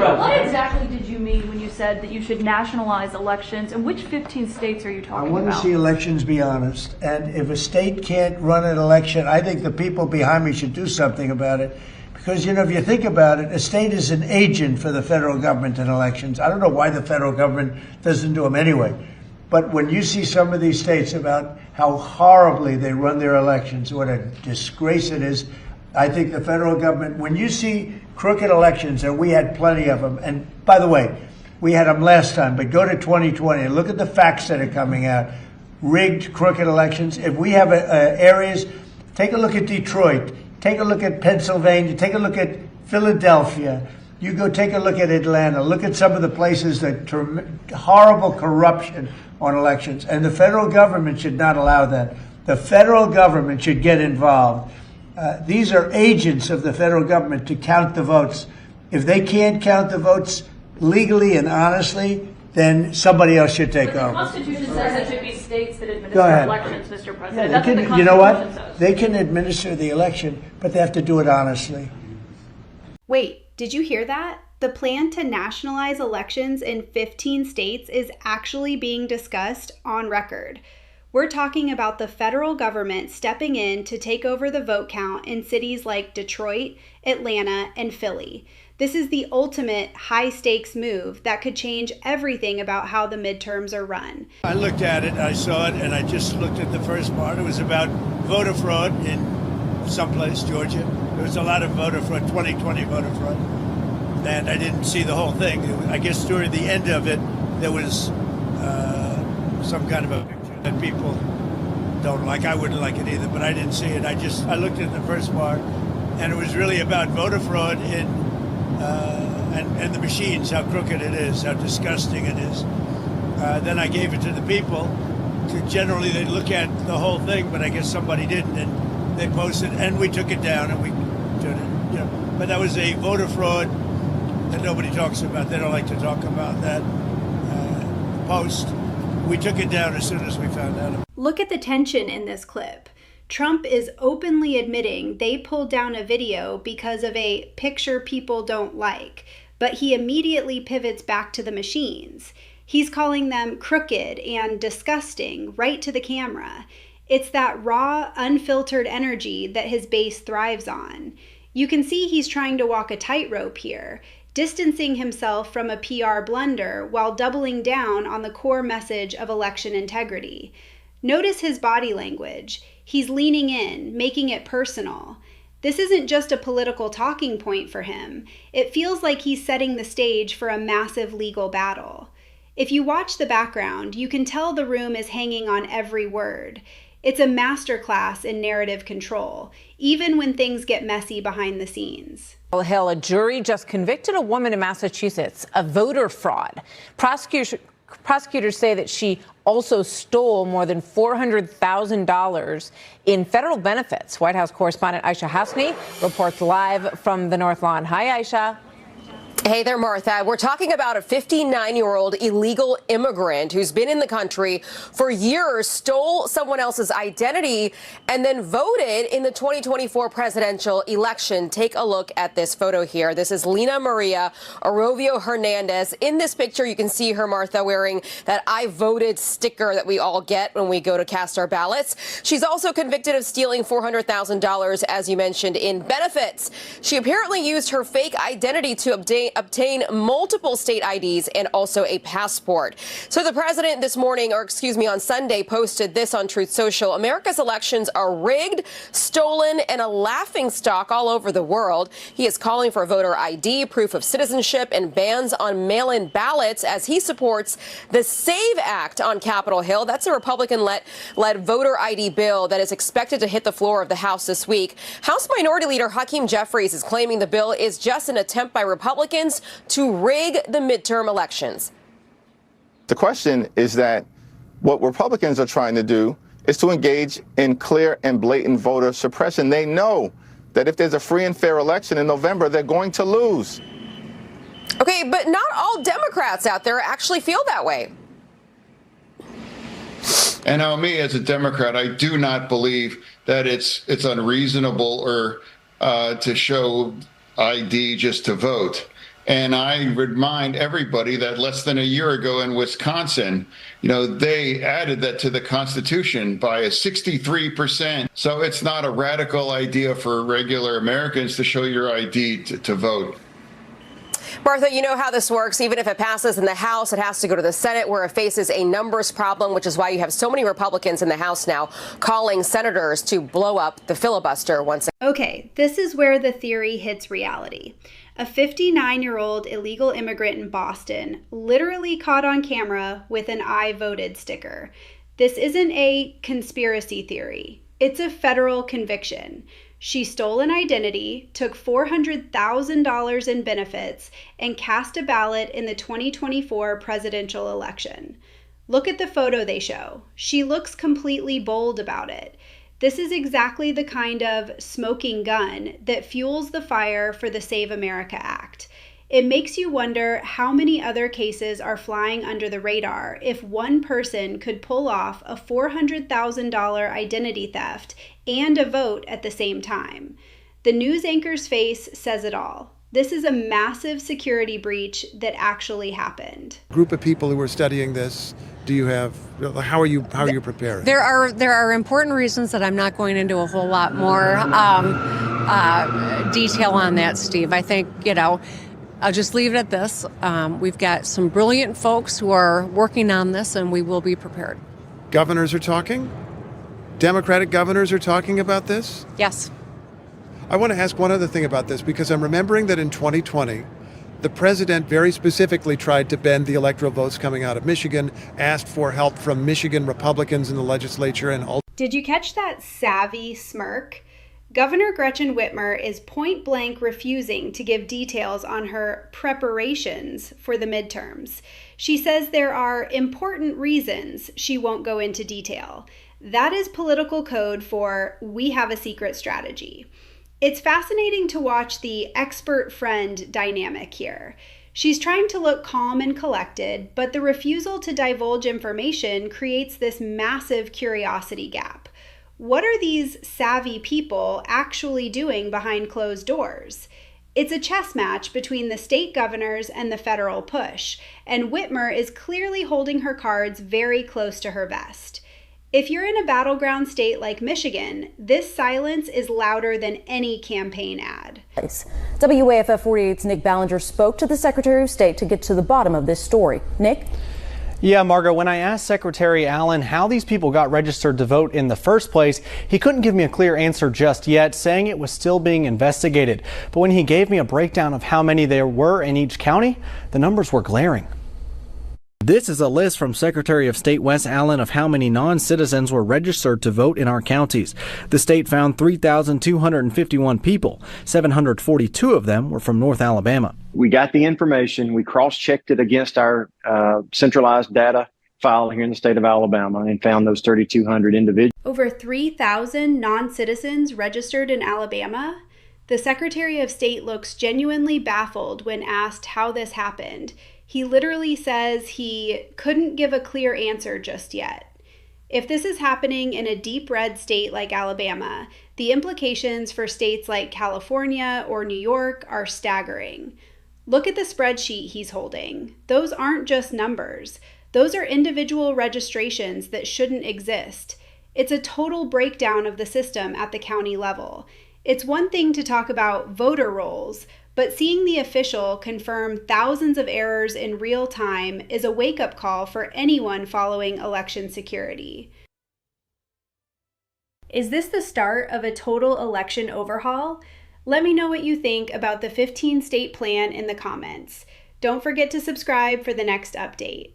President. What exactly did you mean when you said that you should nationalize elections, and which 15 states are you talking about? I want to see elections be honest, and if a state can't run an election, I think the people behind me should do something about it. Because, if you think about it, a state is an agent for the federal government in elections. I don't know why the federal government doesn't do them anyway. But when you see some of these states about how horribly they run their elections, what a disgrace it is, I think the federal government, when you see crooked elections, and we had plenty of them, and by the way, we had them last time, but go to 2020 and look at the facts that are coming out. Rigged, crooked elections. If we have areas, take a look at Detroit, take a look at Pennsylvania, take a look at Philadelphia. You go take a look at Atlanta. Look at some of the places that horrible corruption on elections. And the federal government should not allow that. The federal government should get involved. These are agents of the federal government to count the votes. If they can't count the votes legally and honestly, then somebody else should take over. The Constitution says it should be states that administer elections, Mr. President. Yeah, That's what the Constitution you know what? says. They can administer the election, but they have to do it honestly. Wait, did you hear that? The plan to nationalize elections in 15 states is actually being discussed on record. We're talking about the federal government stepping in to take over the vote count in cities like Detroit, Atlanta, and Philly. This is the ultimate high-stakes move that could change everything about how the midterms are run. I looked at it, I saw it, and I just looked at the first part. It was about voter fraud in someplace, Georgia. There was a lot of voter fraud, 2020 voter fraud. And I didn't see the whole thing. I guess during the end of it, there was some kind of a picture that people don't like. I wouldn't like it either, but I didn't see it. I looked at the first part, and it was really about voter fraud and the machines, how crooked it is, how disgusting it is. Then I gave it to the people. Generally, they look at the whole thing, but I guess somebody didn't, and they posted, and we took it down, and we turned it, But that was a voter fraud that nobody talks about. They don't like to talk about that post. We took it down as soon as we found out. Look at the tension in this clip. Trump is openly admitting they pulled down a video because of a picture people don't like, but he immediately pivots back to the machines. He's calling them crooked and disgusting right to the camera. It's that raw, unfiltered energy that his base thrives on. You can see he's trying to walk a tightrope here, distancing himself from a PR blunder while doubling down on the core message of election integrity. Notice his body language. He's leaning in, making it personal. This isn't just a political talking point for him. It feels like he's setting the stage for a massive legal battle. If you watch the background, you can tell the room is hanging on every word. It's a masterclass in narrative control, even when things get messy behind the scenes. Hill, a jury just convicted a woman in Massachusetts of voter fraud. Prosecutors say that she also stole more than $400,000 in federal benefits. White House correspondent Aisha Hasni reports live from the North Lawn. Hi, Aisha. Hey there, Martha. We're talking about a 59-year-old illegal immigrant who's been in the country for years, stole someone else's identity, and then voted in the 2024 presidential election. Take a look at this photo here. This is Lina Maria Arovio Hernandez. In this picture, you can see her, Martha, wearing that I voted sticker that we all get when we go to cast our ballots. She's also convicted of stealing $400,000, as you mentioned, in benefits. She apparently used her fake identity to obtain multiple state IDs and also a passport. So the president this morning, on Sunday, posted this on Truth Social. America's elections are rigged, stolen, and a laughingstock all over the world. He is calling for voter ID, proof of citizenship, and bans on mail-in ballots as he supports the SAVE Act on Capitol Hill. That's a Republican-led voter ID bill that is expected to hit the floor of the House this week. House Minority Leader Hakeem Jeffries is claiming the bill is just an attempt by Republicans to rig the midterm elections. The question is that what Republicans are trying to do is to engage in clear and blatant voter suppression. They know that if there's a free and fair election in November, they're going to lose. Okay, but not all Democrats out there actually feel that way. And now, me as a Democrat, I do not believe that it's unreasonable or to show ID just to vote. And I remind everybody that less than a year ago in Wisconsin, they added that to the Constitution by a 63%. So it's not a radical idea for regular Americans to show your ID to vote. Martha, you know how this works. Even if it passes in the House, it has to go to the Senate, where it faces a numbers problem, which is why you have so many Republicans in the House now calling senators to blow up the filibuster once again. Okay, this is where the theory hits reality. A 59-year-old illegal immigrant in Boston literally caught on camera with an "I voted" sticker. This isn't a conspiracy theory. It's a federal conviction. She stole an identity, took $400,000 in benefits, and cast a ballot in the 2024 presidential election. Look at the photo they show. She looks completely bold about it. This is exactly the kind of smoking gun that fuels the fire for the Save America Act. It makes you wonder how many other cases are flying under the radar if one person could pull off a $400,000 identity theft and a vote at the same time. The news anchor's face says it all. This is a massive security breach that actually happened. Group of people who are studying this, how are you preparing? There are important reasons that I'm not going into a whole lot more detail on that, Steve. I think, I'll just leave it at this. We've got some brilliant folks who are working on this, and we will be prepared. Governors are talking? Democratic governors are talking about this? Yes. I want to ask one other thing about this, because I'm remembering that in 2020, the president very specifically tried to bend the electoral votes coming out of Michigan, asked for help from Michigan Republicans in the legislature, and Did you catch that savvy smirk? Governor Gretchen Whitmer is point blank refusing to give details on her preparations for the midterms. She says there are important reasons she won't go into detail. That is political code for "we have a secret strategy." It's fascinating to watch the expert friend dynamic here. She's trying to look calm and collected, but the refusal to divulge information creates this massive curiosity gap. What are these savvy people actually doing behind closed doors? It's a chess match between the state governors and the federal push, and Whitmer is clearly holding her cards very close to her vest. If you're in a battleground state like Michigan, this silence is louder than any campaign ad. WAFF 48's Nick Ballinger spoke to the Secretary of State to get to the bottom of this story. Nick? Yeah, Margot, when I asked Secretary Allen how these people got registered to vote in the first place, he couldn't give me a clear answer just yet, saying it was still being investigated. But when he gave me a breakdown of how many there were in each county, the numbers were glaring. This is a list from Secretary of State Wes Allen of how many non-citizens were registered to vote in our counties. The state found 3,251 people. 742 of them were from North Alabama. We got the information. We cross-checked it against our centralized data file here in the state of Alabama and found those 3,200 individuals. Over 3,000 non-citizens registered in Alabama? The Secretary of State looks genuinely baffled when asked how this happened. He literally says he couldn't give a clear answer just yet. If this is happening in a deep red state like Alabama, the implications for states like California or New York are staggering. Look at the spreadsheet he's holding. Those aren't just numbers. Those are individual registrations that shouldn't exist. It's a total breakdown of the system at the county level. It's one thing to talk about voter rolls, but seeing the official confirm thousands of errors in real time is a wake-up call for anyone following election security. Is this the start of a total election overhaul? Let me know what you think about the 15-state plan in the comments. Don't forget to subscribe for the next update.